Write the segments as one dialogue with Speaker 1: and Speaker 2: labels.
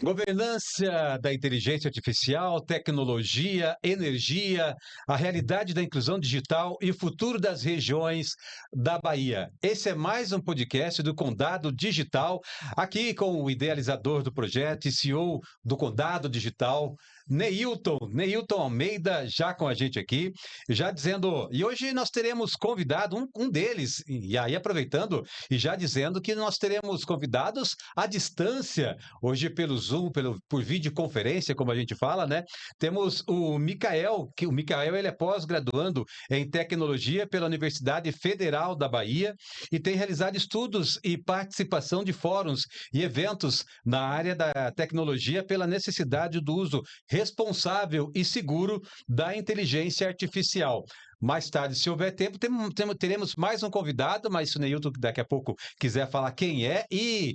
Speaker 1: Governança da inteligência artificial, tecnologia, energia, a realidade da inclusão digital e o futuro das regiões da Bahia. Esse é mais um podcast do Condado Digital, aqui com o idealizador do projeto e CEO do Condado Digital, Neilton Almeida, já com a gente aqui, já dizendo, e hoje nós teremos convidado um deles, e aí aproveitando e já dizendo que nós teremos convidados à distância. Hoje, pelo Zoom, por videoconferência, como a gente fala, né? Temos o Micael, que o Micael ele é pós-graduando em tecnologia pela Universidade Federal da Bahia e tem realizado estudos e participação de fóruns e eventos na área da tecnologia pela necessidade do uso responsável e seguro da inteligência artificial. Mais tarde, se houver tempo, teremos mais um convidado, mas se o Neilton daqui a pouco quiser falar quem é e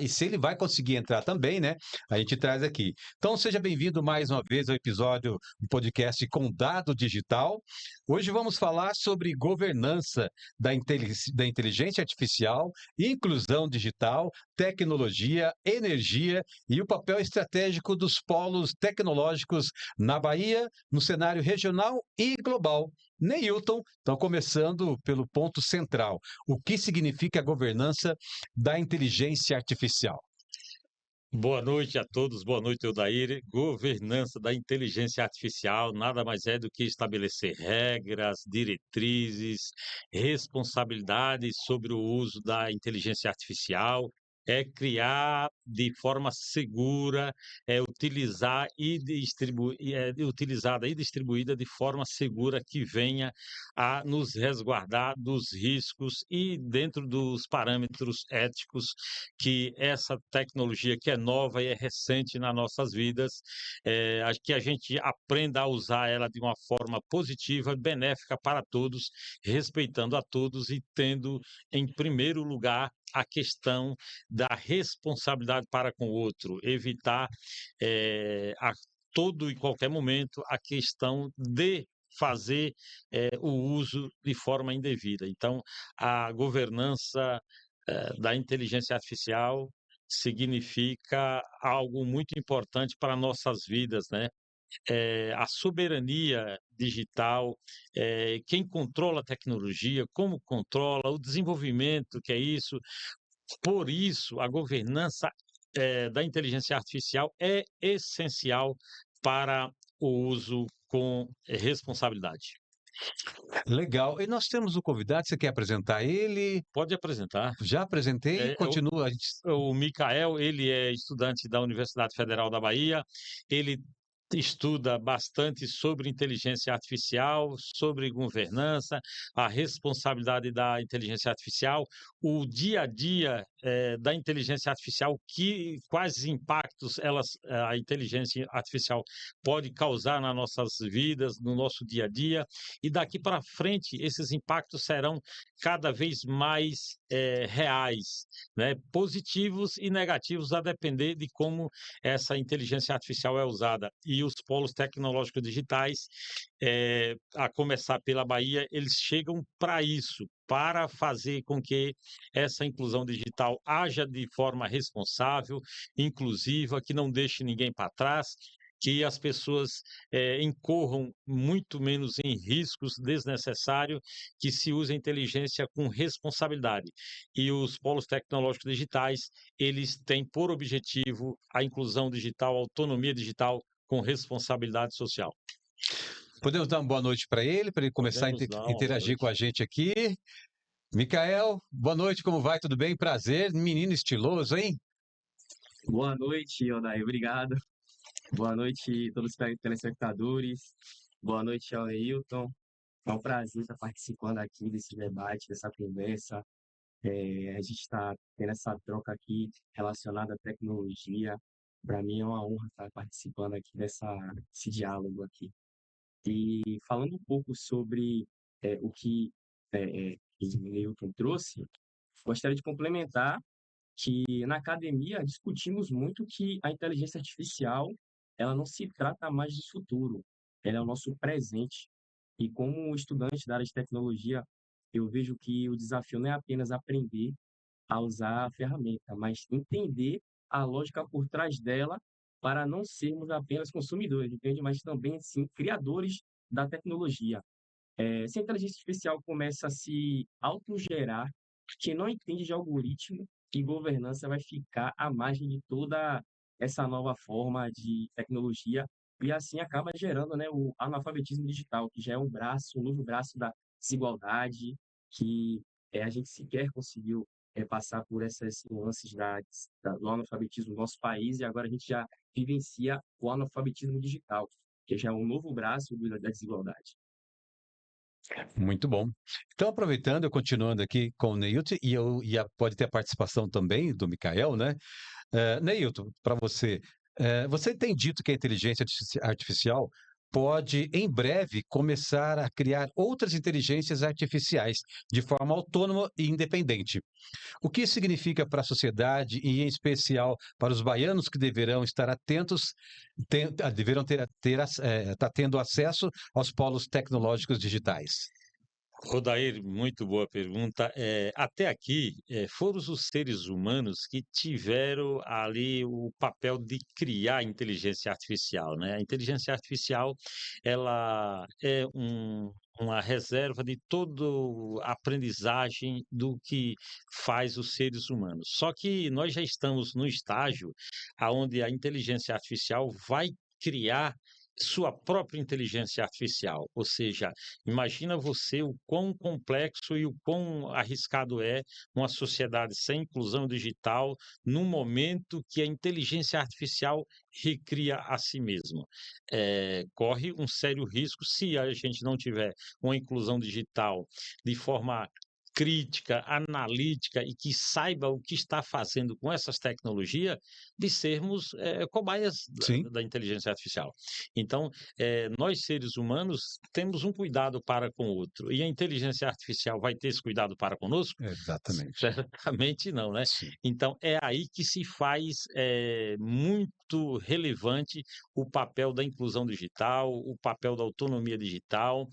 Speaker 1: se ele vai conseguir entrar também, né? A gente traz aqui. Então, seja bem-vindo mais uma vez ao episódio do podcast Condado Digital. Hoje vamos falar sobre governança da inteligência artificial, inclusão digital, tecnologia, energia e o papel estratégico dos polos tecnológicos na Bahia, no cenário regional e global. Neilton, então começando pelo ponto central, o que significa a governança da inteligência artificial?
Speaker 2: Boa noite a todos, boa noite, Odair. Governança da inteligência artificial nada mais é do que estabelecer regras, diretrizes, responsabilidades sobre o uso da inteligência artificial, é criar de forma segura, é utilizar e utilizada e distribuída de forma segura que venha a nos resguardar dos riscos e dentro dos parâmetros éticos que essa tecnologia que é nova e é recente nas nossas vidas, acho que a gente aprenda a usar ela de uma forma positiva, benéfica para todos, respeitando a todos e tendo em primeiro lugar a questão da responsabilidade para com o outro, evitar a todo e qualquer momento a questão de fazer o uso de forma indevida. Então, a governança da inteligência artificial significa algo muito importante para nossas vidas, né? A soberania digital, quem controla a tecnologia, como controla, o desenvolvimento, que é isso. Por isso, a governança da inteligência artificial é essencial para o uso com responsabilidade.
Speaker 1: Legal. E nós temos o convidado, você quer apresentar ele?
Speaker 2: Pode apresentar.
Speaker 1: Já apresentei,
Speaker 2: É, é o,
Speaker 1: continua.
Speaker 2: o Micael, ele é estudante da Universidade Federal da Bahia, ele estuda bastante sobre inteligência artificial, sobre governança, a responsabilidade da inteligência artificial, o dia a dia da inteligência artificial, quais impactos a inteligência artificial pode causar nas nossas vidas, no nosso dia a dia, e daqui para frente esses impactos serão cada vez mais reais, né? Positivos e negativos, a depender de como essa inteligência artificial é usada. E os polos tecnológicos digitais, a começar pela Bahia, eles chegam para isso, para fazer com que essa inclusão digital haja de forma responsável, inclusiva, que não deixe ninguém para trás, que as pessoas incorram muito menos em riscos desnecessários, que se use a inteligência com responsabilidade. E os polos tecnológicos digitais, eles têm por objetivo a inclusão digital, a autonomia digital com responsabilidade social.
Speaker 1: Podemos dar uma boa noite para ele começar a
Speaker 2: Podemos dar uma boa
Speaker 1: interagir
Speaker 2: noite.
Speaker 1: com a gente aqui. Micael, boa noite, como vai? Tudo bem? Prazer, menino estiloso, hein?
Speaker 3: Boa noite, Odair, obrigado. Boa noite a todos os telespectadores. Boa noite ao Neilton. É um prazer estar participando aqui desse debate, dessa conversa. A gente está tendo essa troca aqui relacionada à tecnologia. Para mim é uma honra estar participando aqui desse diálogo aqui. E falando um pouco sobre o que o Neilton trouxe, gostaria de complementar que na academia discutimos muito que a inteligência artificial ela não se trata mais de futuro, ela é o nosso presente. E como estudante da área de tecnologia, eu vejo que o desafio não é apenas aprender a usar a ferramenta, mas entender a lógica por trás dela para não sermos apenas consumidores, entende? Mas também, sim, criadores da tecnologia. Se a inteligência artificial começa a se autogerar, quem não entende de algoritmo e governança vai ficar à margem de toda essa nova forma de tecnologia e assim acaba gerando, né, o analfabetismo digital, que já é um novo braço da desigualdade, que a gente sequer conseguiu passar por essas nuances do analfabetismo no nosso país e agora a gente já vivencia o analfabetismo digital, que já é um novo braço da desigualdade.
Speaker 1: Muito bom. Então, aproveitando, eu continuando aqui com o Neilton, pode ter a participação também do Mikael, né? Neilton, para você, você tem dito que a inteligência artificial pode, em breve, começar a criar outras inteligências artificiais de forma autônoma e independente. O que isso significa para a sociedade e, em especial, para os baianos que deverão estar atentos, deverão estar tendo acesso aos polos tecnológicos digitais?
Speaker 2: Rodair, muito boa pergunta. Até aqui, foram os seres humanos que tiveram ali o papel de criar a inteligência artificial, né? A inteligência artificial, ela é uma reserva de toda a aprendizagem do que faz os seres humanos. Só que nós já estamos no estágio aonde a inteligência artificial vai criar sua própria inteligência artificial, ou seja, imagina você o quão complexo e o quão arriscado é uma sociedade sem inclusão digital no momento que a inteligência artificial recria a si mesma. Corre um sério risco se a gente não tiver uma inclusão digital de forma crítica, analítica e que saiba o que está fazendo com essas tecnologias, de sermos cobaias
Speaker 1: Sim,
Speaker 2: da inteligência artificial. Então, nós seres humanos temos um cuidado para com o outro, e a inteligência artificial vai ter esse cuidado para conosco?
Speaker 1: exatamente.
Speaker 2: Certamente não, né?
Speaker 1: Sim.
Speaker 2: Então, é aí que se faz muito relevante o papel da inclusão digital, o papel da autonomia digital,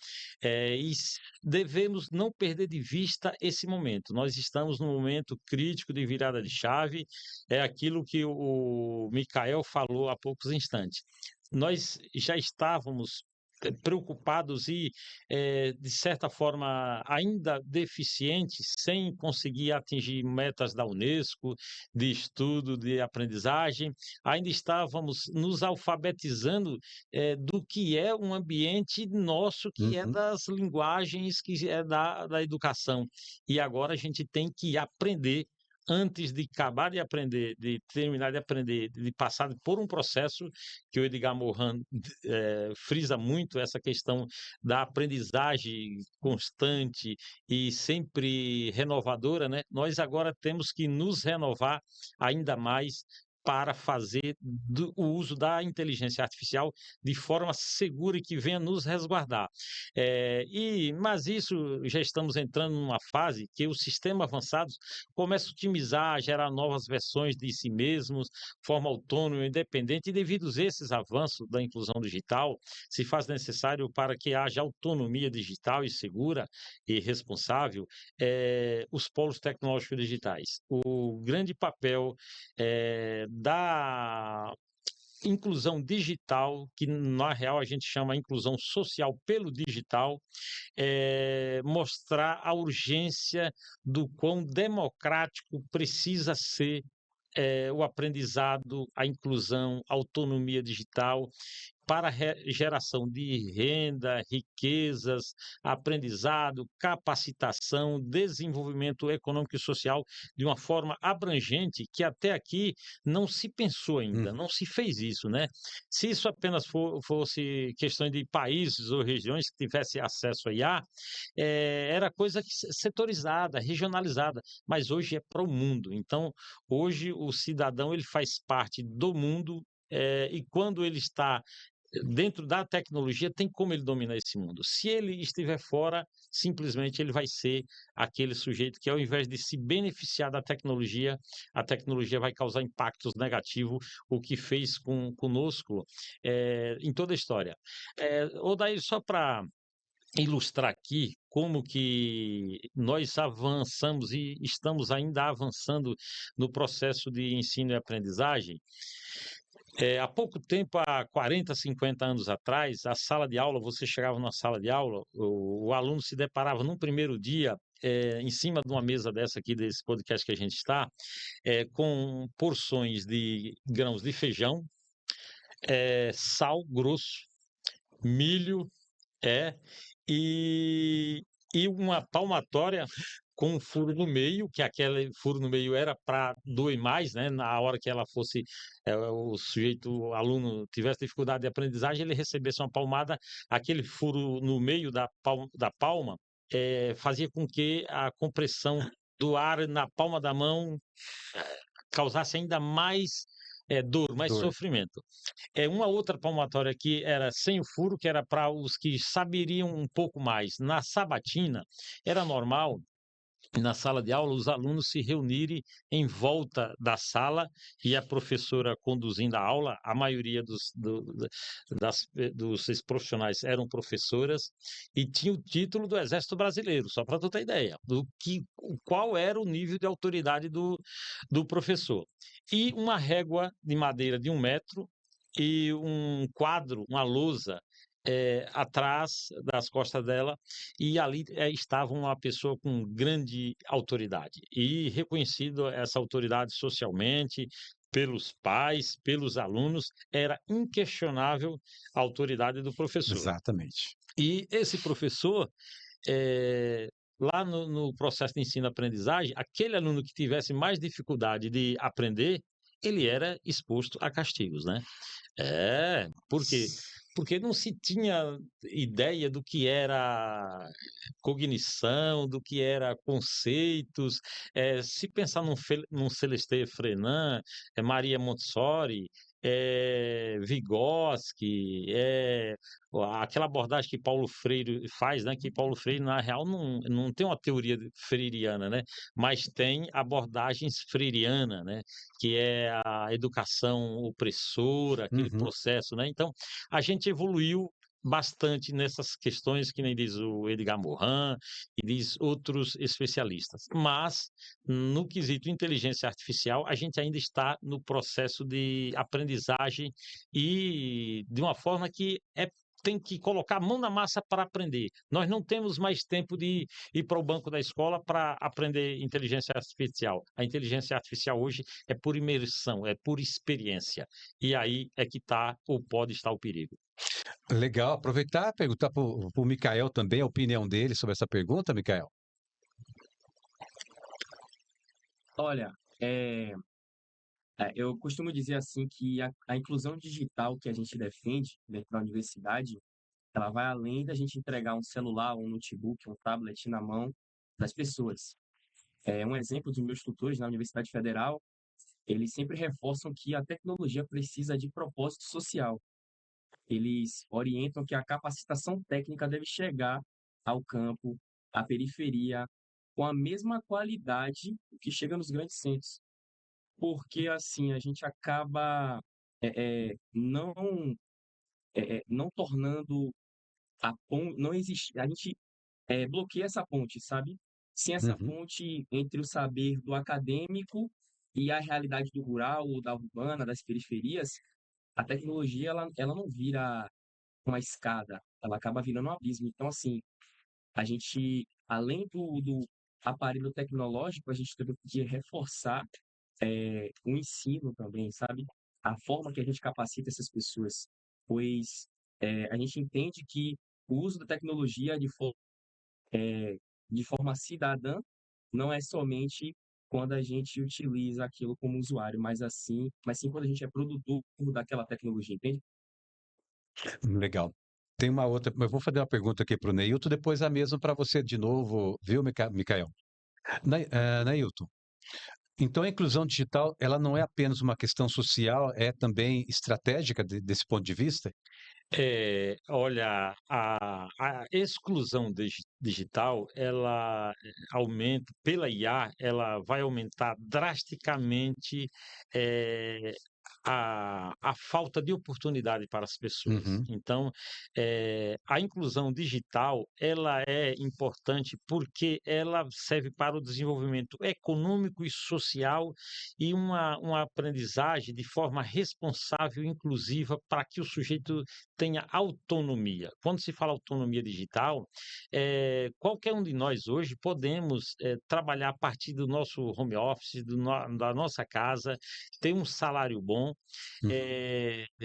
Speaker 2: devemos não perder de vista esse momento. Nós estamos num momento crítico de virada de chave, é aquilo que o Mikael falou há poucos instantes. Nós já estávamos preocupados e, de certa forma, ainda deficientes, sem conseguir atingir metas da Unesco, de estudo, de aprendizagem, ainda estávamos nos alfabetizando do que é um ambiente nosso, que é
Speaker 1: Uhum.
Speaker 2: das linguagens, que é da educação. E agora a gente tem que aprender antes de acabar de aprender, de terminar de aprender, de passar por um processo que o Edgar Morin frisa muito essa questão da aprendizagem constante e sempre renovadora, né? Nós agora temos que nos renovar ainda mais para fazer o uso da inteligência artificial de forma segura e que venha nos resguardar. Mas isso já estamos entrando numa fase que os sistemas avançados começam a otimizar, a gerar novas versões de si mesmos, forma autônoma, independente, e devido a esses avanços da inclusão digital, se faz necessário para que haja autonomia digital e segura e responsável, os polos tecnológicos digitais. O grande papel da inclusão digital, que na real a gente chama inclusão social pelo digital, mostrar a urgência do quão democrático precisa ser o aprendizado, a inclusão, a autonomia digital para a geração de renda, riquezas, aprendizado, capacitação, desenvolvimento econômico e social de uma forma abrangente que até aqui não se pensou ainda,
Speaker 1: Uhum.
Speaker 2: não se fez isso, né? Se isso apenas fosse questão de países ou regiões que tivessem acesso a IA, era coisa setorizada, regionalizada, mas hoje é para o mundo. Então, hoje o cidadão ele faz parte do mundo e quando ele está dentro da tecnologia, tem como ele dominar esse mundo. Se ele estiver fora, simplesmente ele vai ser aquele sujeito que, ao invés de se beneficiar da tecnologia, a tecnologia vai causar impactos negativos, o que fez conosco em toda a história. Odair, só para ilustrar aqui como que nós avançamos e estamos ainda avançando no processo de ensino e aprendizagem. Há pouco tempo, há 40, 50 anos atrás, a sala de aula, você chegava na sala de aula, o aluno se deparava num primeiro dia, em cima de uma mesa dessa aqui, desse podcast que a gente está, com porções de grãos de feijão, sal grosso, milho, é, e, e uma palmatória com um furo no meio, que aquele furo no meio era para doer mais, né? Na hora que ela fosse, o sujeito, o aluno tivesse dificuldade de aprendizagem, ele recebesse uma palmada, aquele furo no meio da palma fazia com que a compressão do ar na palma da mão causasse ainda mais dor, mais
Speaker 1: Dor.
Speaker 2: sofrimento. Uma outra palmatória que era sem o furo, que era para os que saberiam um pouco mais. Na sabatina, era normal, na sala de aula, os alunos se reunirem em volta da sala e a professora conduzindo a aula. A maioria dos profissionais eram professoras e tinha o título do Exército Brasileiro, só para tu ter ideia, qual era o nível de autoridade do professor. E uma régua de madeira de 1 metro e um quadro, uma lousa, atrás das costas dela, e ali estava uma pessoa com grande autoridade, e reconhecido essa autoridade socialmente, pelos pais, pelos alunos, era inquestionável a autoridade do professor.
Speaker 1: Exatamente.
Speaker 2: E esse professor, lá no processo de ensino-aprendizagem, aquele aluno que tivesse mais dificuldade de aprender, ele era exposto a castigos, né? Por quê? Porque não se tinha ideia do que era cognição, do que era conceitos. Se pensar num Celeste Freinet, Maria Montessori, Vygotsky, aquela abordagem que Paulo Freire faz, né? Que Paulo Freire, na real, não tem uma teoria freiriana, né? Mas tem abordagens freirianas, né? Que é a educação opressora, aquele
Speaker 1: Uhum.
Speaker 2: processo, né? Então, a gente evoluiu bastante nessas questões, que nem diz o Edgar Morin e diz outros especialistas. Mas, no quesito inteligência artificial, a gente ainda está no processo de aprendizagem e de uma forma que tem que colocar a mão na massa para aprender. Nós não temos mais tempo de ir para o banco da escola para aprender inteligência artificial. A inteligência artificial hoje é por imersão, é por experiência. E aí é que está ou pode estar o perigo.
Speaker 1: Legal. Aproveitar e perguntar para o Mikael também a opinião dele sobre essa pergunta, Mikael.
Speaker 3: Olha, eu costumo dizer assim que a inclusão digital que a gente defende dentro da universidade, ela vai além da gente entregar um celular, um notebook, um tablet na mão das pessoas. Um exemplo dos meus tutores na Universidade Federal, eles sempre reforçam que a tecnologia precisa de propósito social. Eles orientam que a capacitação técnica deve chegar ao campo, à periferia, com a mesma qualidade que chega nos grandes centros. Porque, assim, a gente acaba não tornando a ponte, não existe, a gente bloqueia essa ponte, sabe? Sem essa
Speaker 1: Uhum.
Speaker 3: ponte entre o saber do acadêmico e a realidade do rural, ou da urbana, das periferias, a tecnologia ela não vira uma escada, ela acaba virando um abismo. Então, assim, a gente, além do aparelho tecnológico, a gente tem que reforçar o ensino também, sabe? A forma que a gente capacita essas pessoas, pois a gente entende que o uso da tecnologia de forma cidadã não é somente quando a gente utiliza aquilo como usuário, mas sim quando a gente é produtor daquela tecnologia, entende?
Speaker 1: Legal. Tem uma outra, mas eu vou fazer uma pergunta aqui para o Neilton, depois a mesma para você de novo, viu, Mikael? Neilton, então a inclusão digital, ela não é apenas uma questão social, é também estratégica desse ponto de vista?
Speaker 2: Olha, a exclusão digital, ela aumenta, pela IA, ela vai aumentar drasticamente a falta de oportunidade para as pessoas.
Speaker 1: Uhum.
Speaker 2: Então, a inclusão digital, ela é importante porque ela serve para o desenvolvimento econômico e social e uma aprendizagem de forma responsável e inclusiva para que o sujeito tenha autonomia. Quando se fala autonomia digital, qualquer um de nós hoje podemos trabalhar a partir do nosso home office, da nossa casa, ter um salário bom,
Speaker 1: Uhum.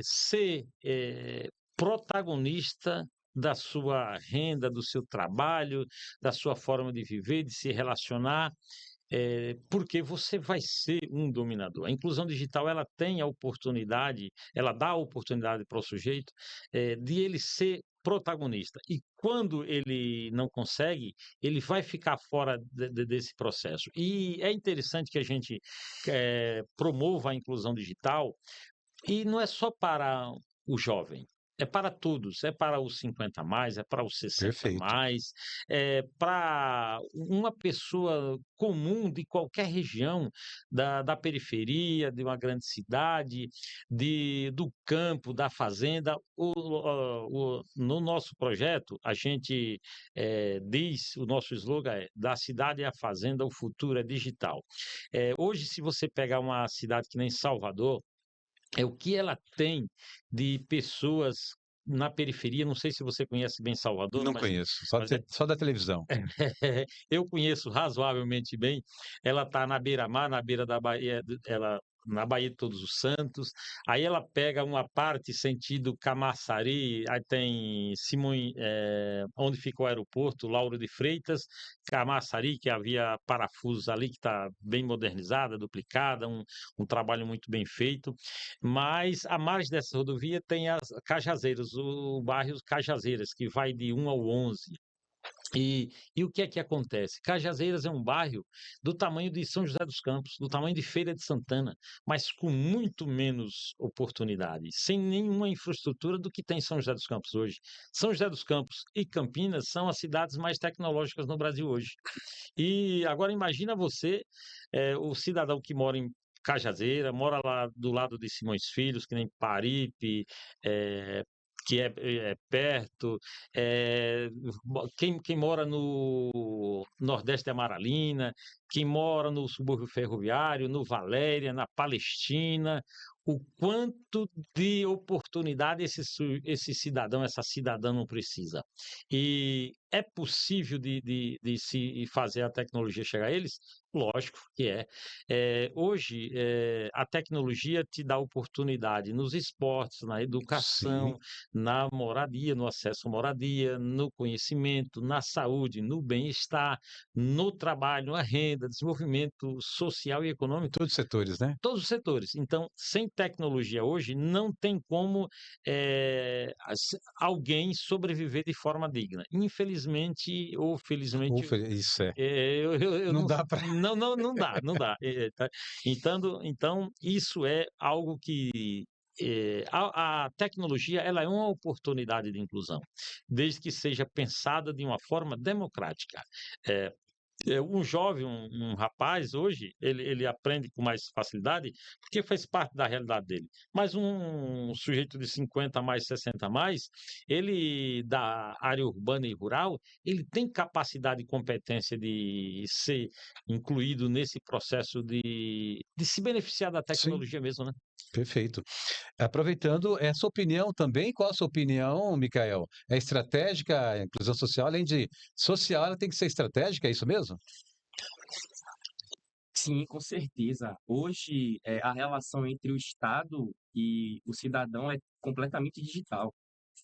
Speaker 2: ser protagonista da sua renda, do seu trabalho, da sua forma de viver, de se relacionar, porque você vai ser um dominador. A inclusão digital, ela tem a oportunidade, ela dá a oportunidade para o sujeito, de ele ser protagonista. E quando ele não consegue, ele vai ficar fora desse processo. E é interessante que a gente promova a inclusão digital, e não é só para o jovem, é para todos, é para os 50 a mais, é para os 60 a
Speaker 1: Perfeito.
Speaker 2: mais, é para uma pessoa comum de qualquer região da periferia, de uma grande cidade, do campo, da fazenda. No nosso projeto, a gente diz, o nosso slogan é: da cidade à fazenda, o futuro é digital. Hoje, se você pegar uma cidade que nem Salvador, o que ela tem de pessoas na periferia. Não sei se você conhece bem Salvador,
Speaker 1: Não conheço, só,
Speaker 2: mas
Speaker 1: só da televisão.
Speaker 2: eu conheço razoavelmente bem. Ela está na beira-mar, na beira da Bahia, na Baía de Todos os Santos. Aí ela pega uma parte sentido Camaçari, aí tem onde fica o aeroporto, Lauro de Freitas, Camaçari, que havia parafusos ali, que está bem modernizada, duplicada, um trabalho muito bem feito. Mas à margem dessa rodovia tem as Cajazeiras, o bairro Cajazeiras, que vai de 1 ao 11. E o que é que acontece? Cajazeiras é um bairro do tamanho de São José dos Campos, do tamanho de Feira de Santana, mas com muito menos oportunidades, sem nenhuma infraestrutura do que tem São José dos Campos hoje. São José dos Campos e Campinas são as cidades mais tecnológicas no Brasil hoje. E agora imagina você, o cidadão que mora em Cajazeira, mora lá do lado de Simões Filhos, que nem Paripe, eh, que é perto, quem mora no Nordeste de Amaralina, quem mora no subúrbio ferroviário, no Valéria, na Palestina, o quanto de oportunidade esse cidadão, essa cidadã não precisa. E é possível de se fazer a tecnologia chegar a eles? Lógico que é. Hoje, a tecnologia te dá oportunidade nos esportes, na
Speaker 1: Sim,
Speaker 2: educação, na moradia, no acesso à moradia, no conhecimento, na saúde, no bem-estar, no trabalho, na renda, desenvolvimento social e econômico,
Speaker 1: todos os setores, né?
Speaker 2: todos os setores. Então, sem tecnologia hoje, não tem como alguém sobreviver de forma digna. Infelizmente ou felizmente,
Speaker 1: Isso é.
Speaker 2: eu
Speaker 1: Não
Speaker 2: não,
Speaker 1: dá para.
Speaker 2: não dá, não dá. Tá? Então, isso é algo que a tecnologia, ela é uma oportunidade de inclusão, desde que seja pensada de uma forma democrática. Eh, um jovem, um rapaz, hoje, ele aprende com mais facilidade, porque faz parte da realidade dele. Mas um sujeito de 50 a mais, 60 a mais, ele, da área urbana e rural, ele tem capacidade e competência de ser incluído nesse processo de se beneficiar da
Speaker 1: Sim,
Speaker 2: tecnologia mesmo, né?
Speaker 1: perfeito. Aproveitando, essa opinião também, qual a sua opinião, Micael? É estratégica a inclusão social? Além de social, ela tem que ser estratégica, é isso mesmo?
Speaker 3: Sim, com certeza. Hoje, a relação entre o Estado e o cidadão é completamente digital.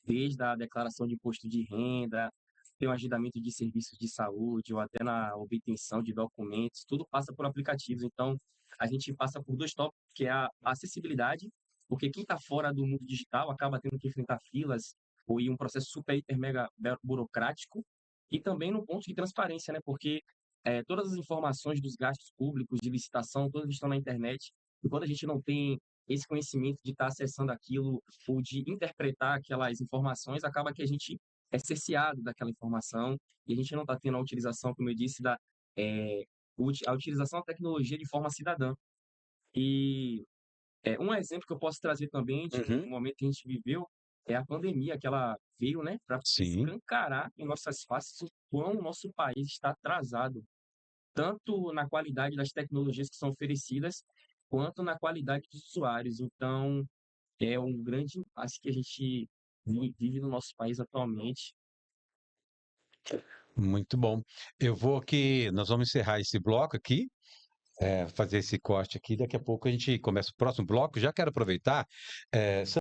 Speaker 3: Desde a declaração de imposto de renda, tem o agendamento de serviços de saúde, ou até na obtenção de documentos, tudo passa por aplicativos. Então, a gente passa por dois tópicos, que é a acessibilidade, porque quem está fora do mundo digital acaba tendo que enfrentar filas ou ir um processo super, hiper, mega burocrático, e também no ponto de transparência, né? Porque todas as informações dos gastos públicos, de licitação, todas estão na internet, e quando a gente não tem esse conhecimento de estar acessando aquilo ou de interpretar aquelas informações, acaba que a gente é cerceado daquela informação e a gente não está tendo a utilização, como eu disse, a utilização da tecnologia de forma cidadã. E Um exemplo que eu posso trazer também de
Speaker 1: Uhum.
Speaker 3: um momento que a gente viveu é a pandemia, que ela veio, né, para
Speaker 1: Sim,
Speaker 3: escancarar em nossas faces o quão o nosso país está atrasado, tanto na qualidade das tecnologias que são oferecidas, quanto na qualidade dos usuários. Então, é um grande impasse que a gente vive no nosso país atualmente.
Speaker 1: muito bom. Eu vou aqui, nós vamos encerrar esse bloco aqui, fazer esse corte aqui. Daqui a pouco a gente começa o próximo bloco. Já quero aproveitar,